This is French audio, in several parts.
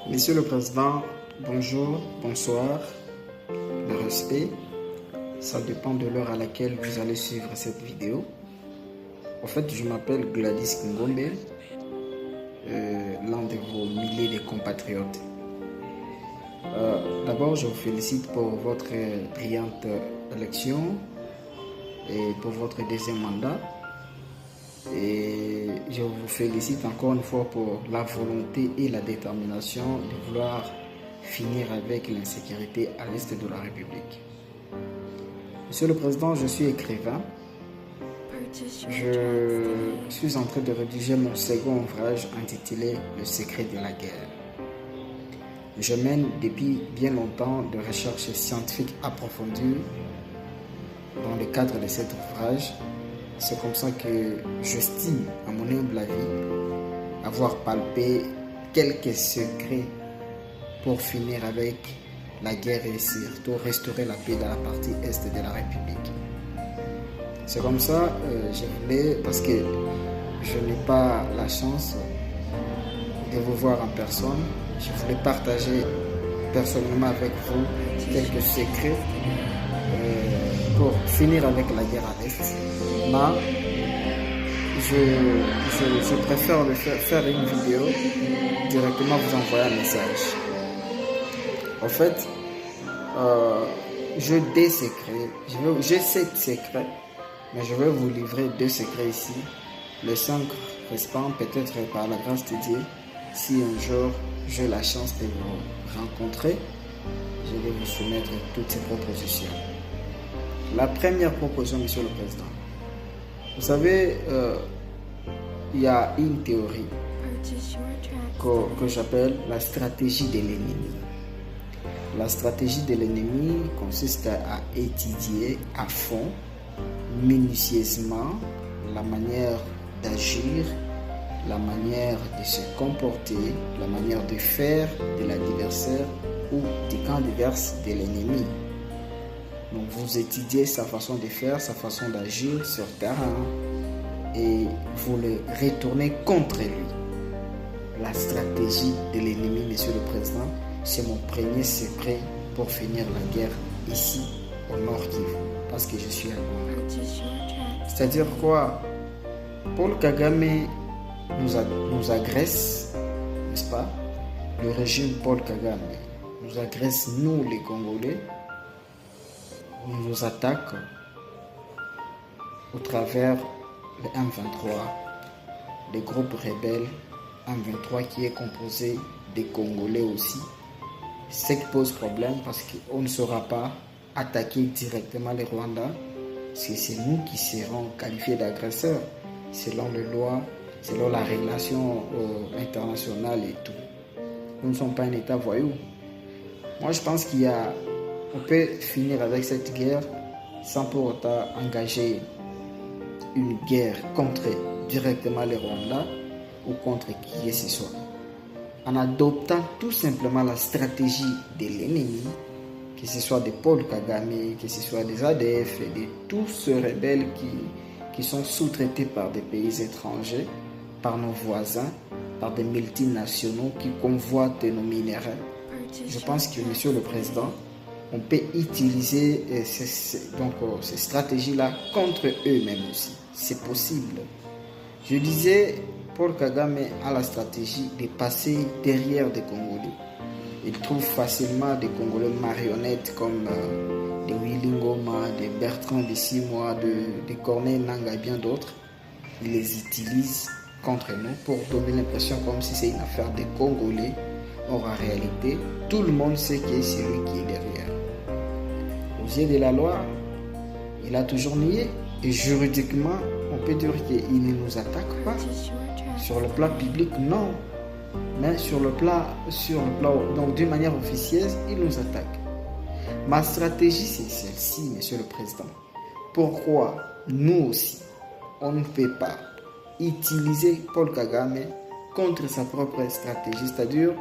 Monsieur le Président, bonjour, bonsoir, le respect, ça dépend de l'heure à laquelle vous allez suivre cette vidéo. En fait, je m'appelle Gladys Ngombe, l'un de vos milliers de compatriotes. D'abord, je vous félicite pour votre brillante élection et pour votre deuxième mandat. Et je vous félicite encore une fois pour la volonté et la détermination de vouloir finir avec l'insécurité à l'est de la République. Monsieur le Président, je suis écrivain. Je suis en train de rédiger mon second ouvrage intitulé « Le secret de la guerre ». Je mène depuis bien longtemps de recherches scientifiques approfondies dans le cadre de cet ouvrage. C'est comme ça que j'estime, à mon humble avis, avoir palpé quelques secrets pour finir avec la guerre et surtout restaurer la paix dans la partie est de la République. C'est comme ça, je voulais, parce que je n'ai pas la chance de vous voir en personne, je voulais partager personnellement avec vous quelques secrets pour finir avec la guerre à l'Est. Mais je préfère faire une vidéo, directement vous envoyer un message. En fait, j'ai des secrets, j'ai 7 secrets, mais je vais vous livrer 2 secrets ici. Les 5 restants, peut-être par la grâce de Dieu, si un jour j'ai la chance de vous rencontrer, je vais vous soumettre toutes ces propositions. La première proposition, Monsieur le Président. Vous savez, il y a une théorie que j'appelle la stratégie de l'ennemi. La stratégie de l'ennemi consiste à étudier à fond, minutieusement, la manière d'agir, la manière de se comporter, la manière de faire de l'adversaire ou du camp adverse de l'ennemi. Donc vous étudiez sa façon de faire, sa façon d'agir sur terrain et vous le retournez contre lui. La stratégie de l'ennemi, Monsieur le Président, c'est mon premier secret pour finir la guerre ici au Nord Kivu, parce que je suis à Goma. C'est-à-dire quoi? Paul Kagame nous agresse, n'est-ce pas? Le régime Paul Kagame nous agresse, nous les Congolais. On nous attaque au travers le M23, des groupes rebelles M23 qui est composé des Congolais aussi. Ce qui pose problème parce qu'on ne saura pas attaquer directement les Rwandais, parce que c'est nous qui serons qualifiés d'agresseurs selon les lois, selon la relation internationale et tout. Nous ne sommes pas un État voyou. Moi je pense on peut finir avec cette guerre sans pour autant engager une guerre contre directement les Rwandais ou contre qui que ce soit. En adoptant tout simplement la stratégie de l'ennemi, que ce soit de Paul Kagame, que ce soit des ADF et de tous ces rebelles qui sont sous-traités par des pays étrangers, par nos voisins, par des multinationaux qui convoitent nos minéraux. Je pense que, Monsieur le Président, on peut utiliser ces stratégies-là contre eux-mêmes aussi. C'est possible. Je disais, Paul Kagame a la stratégie de passer derrière des Congolais. Il trouve facilement des Congolais marionnettes comme des Willy Ngoma, des Bertrand de Simoa, des Corneille Nangaa et bien d'autres. Il les utilise contre nous pour donner l'impression comme si c'est une affaire des Congolais. Or, en réalité, tout le monde sait qui est celui qui est derrière. Aux yeux de la loi, il a toujours nié. Et juridiquement, on peut dire qu'il ne nous attaque pas. Sur le plan public, non. Mais sur le plan, donc d'une manière officieuse, il nous attaque. Ma stratégie, c'est celle-ci, Monsieur le Président. Pourquoi nous aussi, on ne peut pas utiliser Paul Kagame contre sa propre stratégie, c'est-à-dire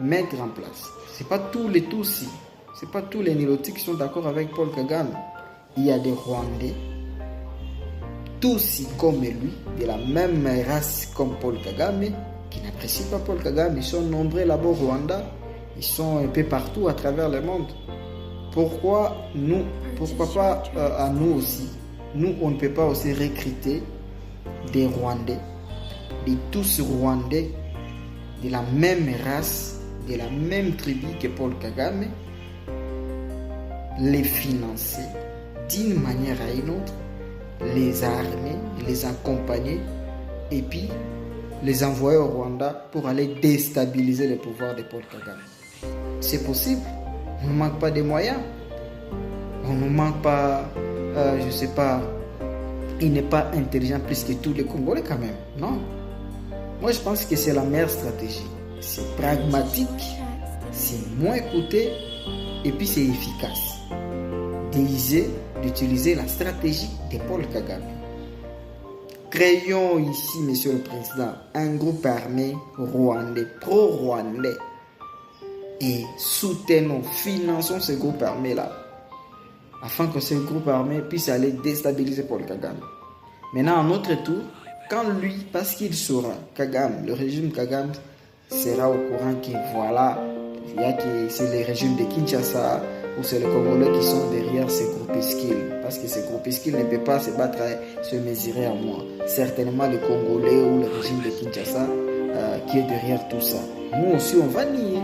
mettre en place. Ce n'est pas tous les Tutsis, ce n'est pas tous les Nilotiques qui sont d'accord avec Paul Kagame. Il y a des Rwandais, Tutsis comme lui, de la même race comme Paul Kagame, qui qui n'apprécient pas Paul Kagame. Ils sont nombreux là-bas au Rwanda. Ils sont un peu partout à travers le monde. Pourquoi pas à nous aussi? Nous, on ne peut pas aussi recruter des Rwandais, de tous Rwandais, de la même race, de la même tribu que Paul Kagame, les financer d'une manière à une autre, les armer, les accompagner et puis les envoyer au Rwanda pour aller déstabiliser le pouvoir de Paul Kagame. C'est possible. On ne manque pas de moyens. On ne manque pas, il n'est pas intelligent plus que tous les Congolais quand même. Non. Moi, je pense que c'est la meilleure stratégie. C'est pragmatique, c'est moins coûteux et puis c'est efficace. D'utiliser la stratégie de Paul Kagame. Créons ici, Monsieur le Président, un groupe armé rwandais, pro-rwandais, et soutenons, finançons ce groupe armé-là, afin que ce groupe armé puisse aller déstabiliser Paul Kagame. Maintenant, à notre tour, quand lui, parce qu'il saura, Kagame, le régime Kagame sera au courant que voilà, c'est le régime de Kinshasa, ou c'est les Congolais qui sont derrière ces groupuscules. Parce que ces groupuscules ne peuvent pas se battre, se mesurer à moi. Certainement les Congolais ou le régime de Kinshasa qui est derrière tout ça. Nous aussi, on va nier,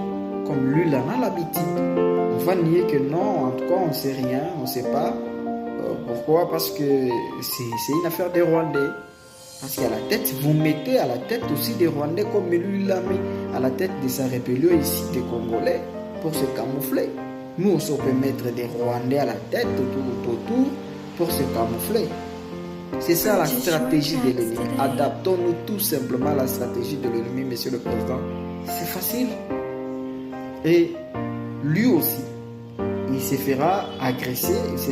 comme lui, il en a l'habitude. On va nier que non, en tout cas, on ne sait rien, on ne sait pas. Pourquoi? Parce que c'est une affaire des Rwandais. Parce qu'à la tête, vous mettez à la tête aussi des Rwandais, comme lui l'a mis à la tête de sa rébellion ici, des Congolais, pour se camoufler. Nous aussi, on peut mettre des Rwandais à la tête, autour, pour se camoufler. C'est ça la stratégie de l'ennemi. Adaptons-nous tout simplement à la stratégie de l'ennemi, Monsieur le Président. C'est facile. Et lui aussi, il se fera agresser, il se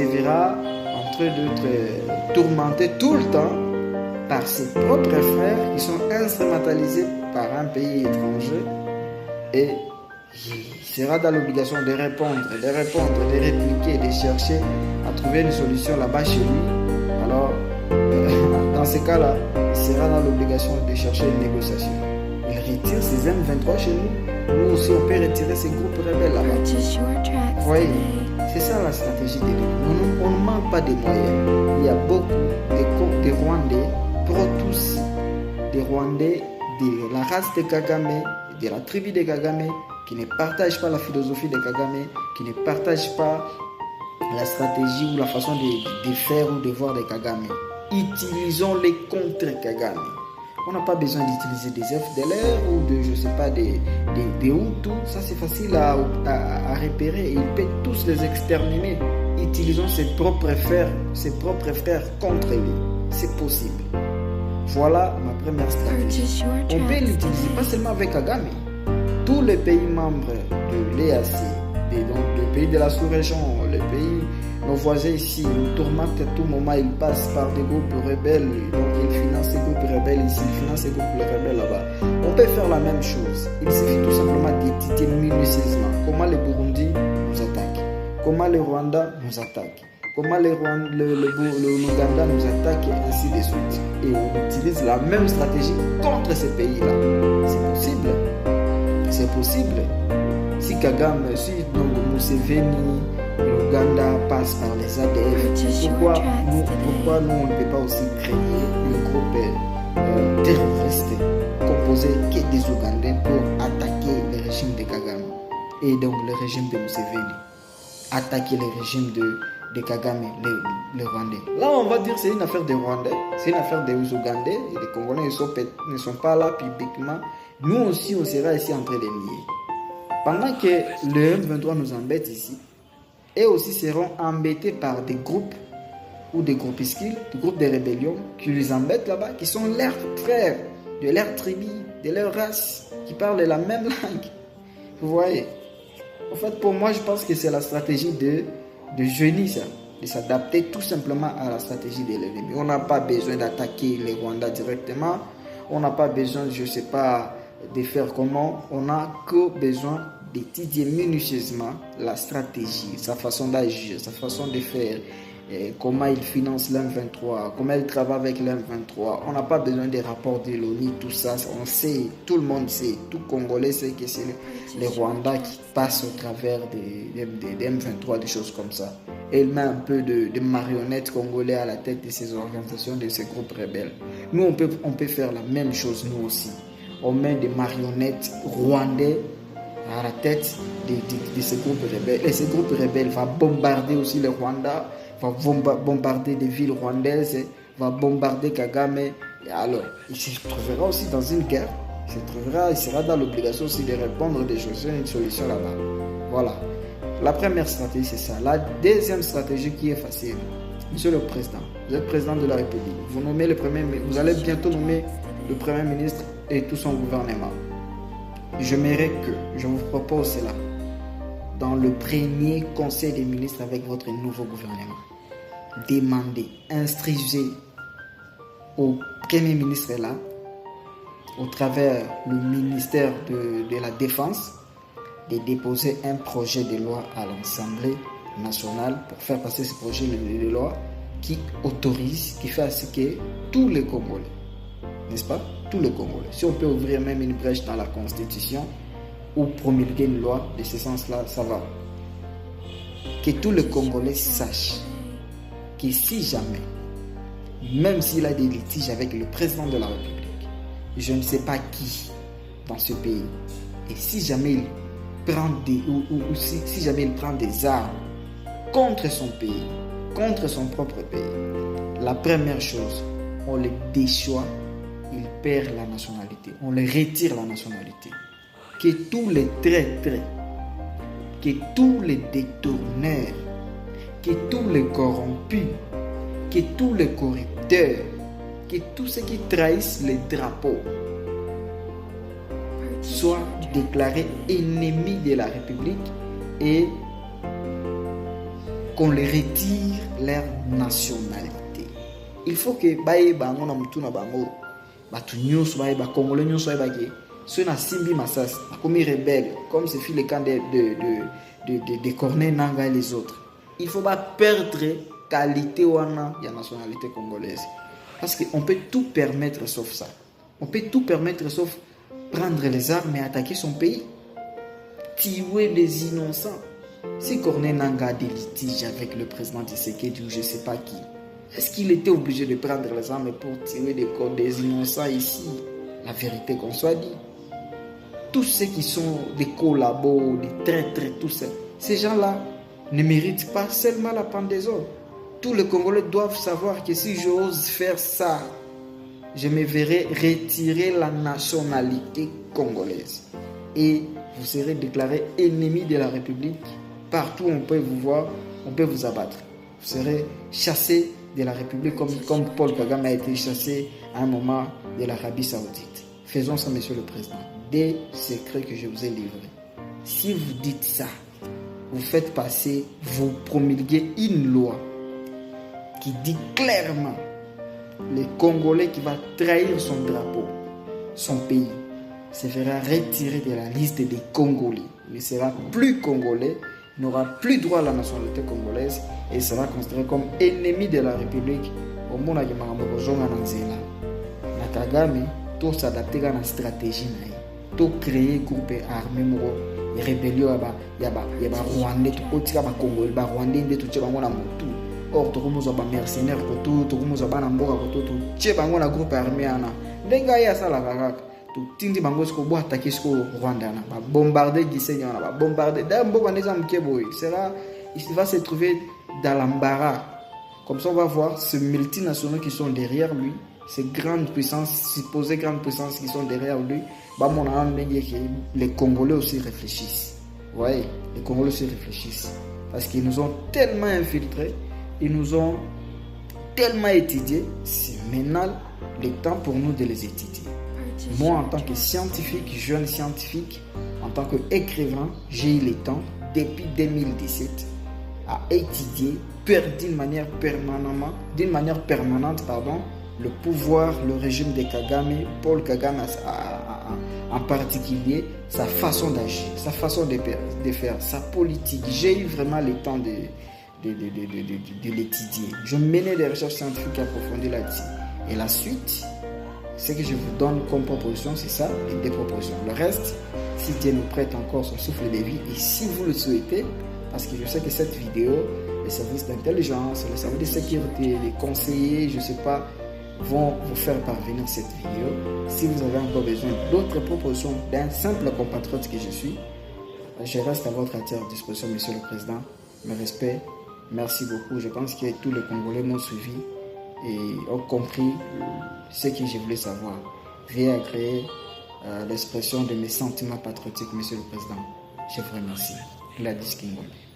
verra en train d'être tourmenté tout le temps par ses propres frères qui sont instrumentalisés par un pays étranger, et il sera dans l'obligation de répondre, de répliquer, de chercher à trouver une solution là-bas chez lui. Alors, dans ce cas-là, il sera dans l'obligation de chercher une négociation. Il retire ses M23 chez nous. Nous aussi, on peut retirer ces groupes rebelles là-bas. Vous voyez, c'est ça la stratégie de l'ennemi. On ne manque pas de moyens. Il y a beaucoup de Rwandais, pro-tous, des Rwandais de la race de Kagame, de la tribu de Kagame, qui ne partagent pas la philosophie de Kagame, qui ne partagent pas la stratégie ou la façon de faire ou de voir de Kagame. Utilisons-les contre Kagame. On n'a pas besoin d'utiliser des FDLR ou des Hutus. Ça, c'est facile à repérer. Ils peuvent tous les exterminer. Utilisons ses propres frères contre lui. C'est possible. Voilà ma première stratégie. On peut l'utiliser pas seulement avec Kagame. Tous les pays membres de l'EAC, donc les pays de la sous-région, les pays, nos voisins ici, ils tourmentent à tout moment, ils passent par des groupes rebelles, donc ils financent ces groupes rebelles ici, ils financent ces groupes rebelles là-bas. On peut faire la même chose. Il suffit tout simplement d'étudier minutieusement comment le Burundi nous attaque, comment le Rwanda nous attaque, comment le Ouganda nous attaque, et ainsi de suite. Et on utilise la même stratégie contre ces pays-là. C'est possible. C'est possible. Si Kagame, donc Museveni, l'Ouganda passe par les ADF, pourquoi nous on ne peut pas aussi créer un groupe terroriste composé que des Ougandais pour attaquer le régime de Kagame et donc le régime de Museveni, attaquer le régime de Kagame, les Rwandais. Là, on va dire que c'est une affaire des Rwandais, c'est une affaire des Ougandais, et les Congolais ne sont pas là publiquement. Nous aussi, on sera ici en train de nier. Pendant que le M23 nous embête ici, et aussi seront embêtés par des groupes ou des groupuscules, des groupes de rébellion qui les embêtent là-bas, qui sont leurs frères, de leur tribu, de leur race, qui parlent la même langue. Vous voyez? En fait, pour moi, je pense que c'est la stratégie de jeunir ça, de s'adapter tout simplement à la stratégie de l'ennemi. On n'a pas besoin d'attaquer les Rwandais directement, on n'a pas besoin, je ne sais pas, de faire comment, on n'a que besoin d'étudier minutieusement la stratégie, sa façon d'agir, sa façon de faire, comment ils financent l'M23, comment ils travaillent avec l'M23. On n'a pas besoin des rapports de l'ONU, tout ça, on sait, tout le monde sait, tout Congolais sait que c'est les Rwandais qui passent au travers des M23, des choses comme ça. Et il met un peu de marionnettes congolais à la tête de ces organisations, de ces groupes rebelles. Nous, on peut faire la même chose, nous aussi. On met des marionnettes rwandais à la tête de ces groupes rebelles. Et ces groupes rebelles vont bombarder aussi le Rwanda, va bombarder des villes rwandaises, va bombarder Kagame. Et alors, il se trouvera aussi dans une guerre. Il sera dans l'obligation aussi de répondre des choses, une solution là-bas. Voilà. La première stratégie, c'est ça. La deuxième stratégie qui est facile. Monsieur le Président, vous êtes président de la République. Vous allez bientôt nommer le Premier ministre et tout son gouvernement. Je vous propose cela dans le premier conseil des ministres avec votre nouveau gouvernement. Demandez, instruisez au Premier ministre là, au travers le ministère de la Défense, de déposer un projet de loi à l'Assemblée nationale pour faire passer ce projet de loi qui autorise, qui fait à ce que tous les Congolais, n'est-ce pas? Tous les Congolais. Si on peut ouvrir même une brèche dans la Constitution ou promulguer une loi de ce sens-là, ça va. Que tous les Congolais sachent que si jamais, même s'il a des litiges avec le président de la République, je ne sais pas qui dans ce pays, et si jamais il prend si jamais il prend des armes contre son pays, contre son propre pays, la première chose, on le déchoit, il perd la nationalité, on le retire la nationalité. Que tous les traîtres, que tous les détourneurs, que tous les corrompus, que tous les corrupteurs, que tous ceux qui trahissent les drapeaux soient déclarés ennemis de la République et qu'on les retire leur nationalité. Il faut que baye bango na mutu na bango batu nyonso baye ba Congolais nyonso baye ke ceux na simbi masas comme rebelle comme ce fut le cas de Corneille Nangaa et les autres. Il faut pas perdre qualité wana ya nationalité congolaise parce qu'on peut tout permettre sauf ça. On peut tout permettre sauf prendre les armes et attaquer son pays, tuer des innocents. Si Corneille Nangaa a des litiges avec le président Tshisekedi ou je ne sais pas qui, est-ce qu'il était obligé de prendre les armes pour tuer des innocents ici? La vérité qu'on soit dit. Tous ceux qui sont des collabos, des traîtres, tout ça, ces gens-là ne méritent pas seulement la pendaison. Tous les Congolais doivent savoir que si j'ose faire ça, je me verrai retirer la nationalité congolaise. Et vous serez déclaré ennemi de la République. Partout où on peut vous voir, on peut vous abattre. Vous serez chassé de la République comme Paul Kagame a été chassé à un moment de l'Arabie Saoudite. Faisons ça, Monsieur le Président. Des secrets que je vous ai livrés. Si vous dites ça, vous faites passer, vous promulguez une loi qui dit clairement le Congolais qui va trahir son drapeau, son pays, se verra retirer de la liste des Congolais. Il ne sera plus Congolais, n'aura plus droit à la nationalité congolaise et sera considéré comme ennemi de la République. Au monde de Kagame, tout s'adapter à la stratégie, tout créer groupe armé, rébellion, il y a Rwandais, tout le Congolais, Rwandais, tout le monde. Or, tout le monde est mercenaire, tout le monde est namboka, tout le monde est groupe armé. Denga ya sala kaka, tout tindi bango sko bo attaquer sko Rwanda na, ba bombarder Gisenyi na, ba bombarder. D'abord quand les hommes keboy, il va se trouver dans l'embarras. Comme ça on va voir ces multinationaux qui sont derrière lui, ces grandes puissances, supposées grandes puissances qui sont derrière lui. Bah mon ami, les Congolais aussi réfléchissent. Ouais, les Congolais aussi réfléchissent parce qu'ils nous ont tellement infiltrés. Ils nous ont tellement étudiés, c'est maintenant le temps pour nous de les étudier. Moi, en tant que scientifique, jeune scientifique, en tant qu'écrivain, j'ai eu le temps, depuis 2017, à étudier d'une manière permanente, le pouvoir, le régime de Kagame, Paul Kagame en particulier, sa façon d'agir, sa façon de faire, sa politique. J'ai eu vraiment le temps de l'étudier. Je menais des recherches scientifiques approfondies là-dessus. Et la suite, ce que je vous donne comme proposition, c'est ça, et des propositions. Le reste, si Dieu nous prête encore son souffle de vie, et si vous le souhaitez, parce que je sais que cette vidéo, les services d'intelligence, les services de sécurité, les conseillers, je ne sais pas, vont vous faire parvenir cette vidéo. Si vous avez encore besoin d'autres propositions d'un simple compatriote que je suis, je reste à votre entière disposition, Monsieur le Président. Mes respects, merci beaucoup. Je pense que tous les Congolais m'ont suivi et ont compris ce que je voulais savoir. Veuillez agréer l'expression de mes sentiments patriotiques, Monsieur le Président. Je vous remercie. Gladys Kingolé.